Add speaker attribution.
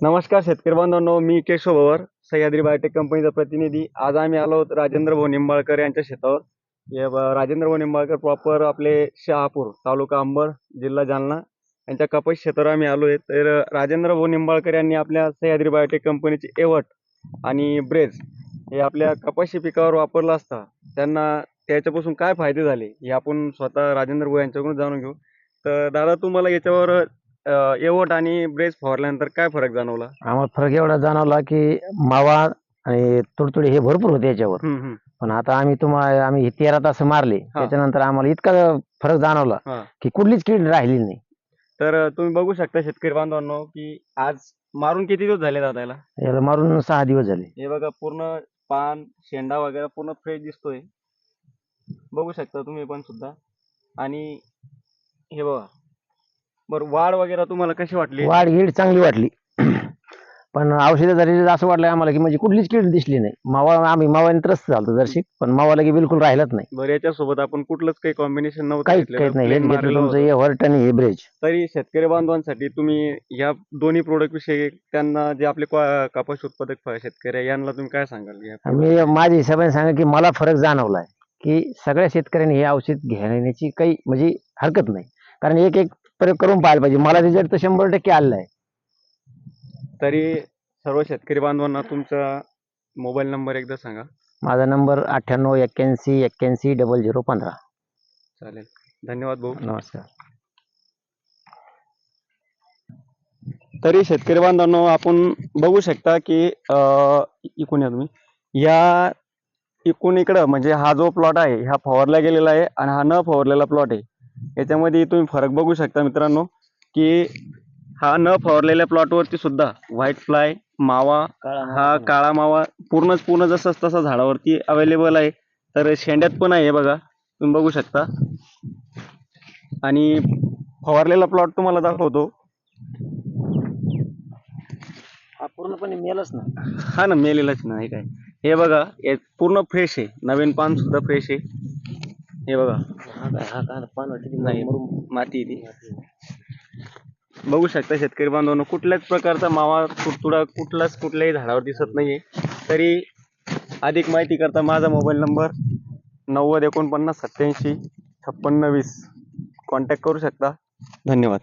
Speaker 1: नमस्कार शेतकरी बांधवांनो, मी केशव पवार, सह्याद्री बायोटेक कंपनीचा प्रतिनिधी. आज आम्ही आलो आहोत राजेंद्र भाऊ निंबाळकर यांच्या शेतावर. राजेंद्र भाऊ निंबाळकर प्रॉपर आपले शहापूर, तालुका अंबड, जिल्हा जालना यांच्या कपाशी शेतावर आम्ही आलो आहे. तर राजेंद्र भाऊ निंबाळकर यांनी आपल्या सह्याद्री बायोटेक कंपनीचे एवट आणि ब्रेज हे आपल्या कपाशी पिकावर वापरलं असता त्यांना त्याच्यापासून काय फायदे झाले हे आपण स्वतः राजेंद्र भाऊ यांच्याकडून जाणून घेऊ. तर दादा, तुम्हाला याच्यावर एवट आणि ब्रेज फवारल्यानंतर काय फरक जाणवला?
Speaker 2: आम्हाला फरक एवढा जाणवला की मावा आणि तुडतुडे हे भरपूर होते याच्यावर. पण आता आम्ही हे 13 तास मारले, त्याच्यानंतर आम्हाला इतका फरक जाणवला की कुठलीच कीड राहिली नाही.
Speaker 1: तर तुम्ही बघू शकता शेतकरी बांधवांनो की आज मारून किती दिवस झाले दादा
Speaker 2: याला मारून 6 दिवस झाले.
Speaker 1: हे बघा, पूर्ण पान शेंडा वगैरे पूर्ण फ्रेश दिसतोय, बघू शकता तुम्ही पण सुद्धा. आणि हे बघा, बरं, वाढ वगैरे तुम्हाला कशी वाटली?
Speaker 2: वाढ गीड चांगली वाटली. पण औषधाचा रिझल्ट असं वाटलं आम्हाला की म्हणजे कुठलीच कीड दिसली नाही. आम्ही मावाने त्रस्त झालो जर्शी, पण मावाला की बिलकुल राहिलंच नाही.
Speaker 1: बरं, याच्यासोबत आपण कुठलंच काही कॉम्बिनेशन नव्हतं
Speaker 2: काहीच
Speaker 1: घेतलेलं,
Speaker 2: नाही.
Speaker 1: plain
Speaker 2: हेच घेतलं
Speaker 1: मारलेलं
Speaker 2: तुमचं
Speaker 1: होतं.
Speaker 2: हे व्हर्ट आणि हे ब्रेज.
Speaker 1: तरी शेतकरी बांधवांसाठी तुम्ही या दोन्ही प्रोडक्ट विषयी त्यांना जे आपले कपास उत्पादक शेतकरी आहे यांना तुम्ही काय सांगाल?
Speaker 2: मी माझ्या हिशोबाने सांगा की मला फरक जाणवलाय की सगळ्या शेतकऱ्यांनी हे औषध घेण्याची काही म्हणजे हरकत नाही, कारण एक एक प्रयोग करून पाहायला पाहिजे. मला रिझल्ट तर 100% आलेला आहे.
Speaker 1: तरी सर्व शेतकरी बांधवांना तुमचा मोबाईल नंबर एकदा सांगा.
Speaker 2: माझा नंबर 9881810015.
Speaker 1: चालेल, धन्यवाद भाऊ.
Speaker 2: नमस्कार.
Speaker 1: तरी शेतकरी बांधवांनो, आपण बघू शकता की इकडून या तुम्ही, या इकडून इकडं म्हणजे हा जो प्लॉट आहे हा फवारला गेलेला आहे आणि हा न फवारलेला प्लॉट आहे. याच्यामध्ये तुम्ही फरक बघू शकता मित्रांनो की हा न फवारलेल्या प्लॉटवरती सुद्धा व्हाईट फ्लाय मावा, हा काळा मावा पूर्ण जसं तसा झाडावरती अवेलेबल आहे. तर शेंड्यात पण आहे, बघा तुम्ही बघू शकता. आणि फवारलेला प्लॉट तुम्हाला दाखवतो.
Speaker 2: हा पूर्णपणे मेलच ना.
Speaker 1: हा ना, मेलेलाच नाही काय. हे बघा, हे पूर्ण फ्रेश आहे, नवीन पान सुद्धा फ्रेश आहे. हे बघा, नाही माती ती बघू शकता शेतकरी बांधवांनो, कुठल्याच प्रकारचा मावा तुडतुडा कुठल्याही झाडावर दिसत नाहीये. तरी अधिक माहिती करता माझा मोबाईल नंबर 90 49 87 56 20 कॉन्टॅक्ट करू शकता. धन्यवाद.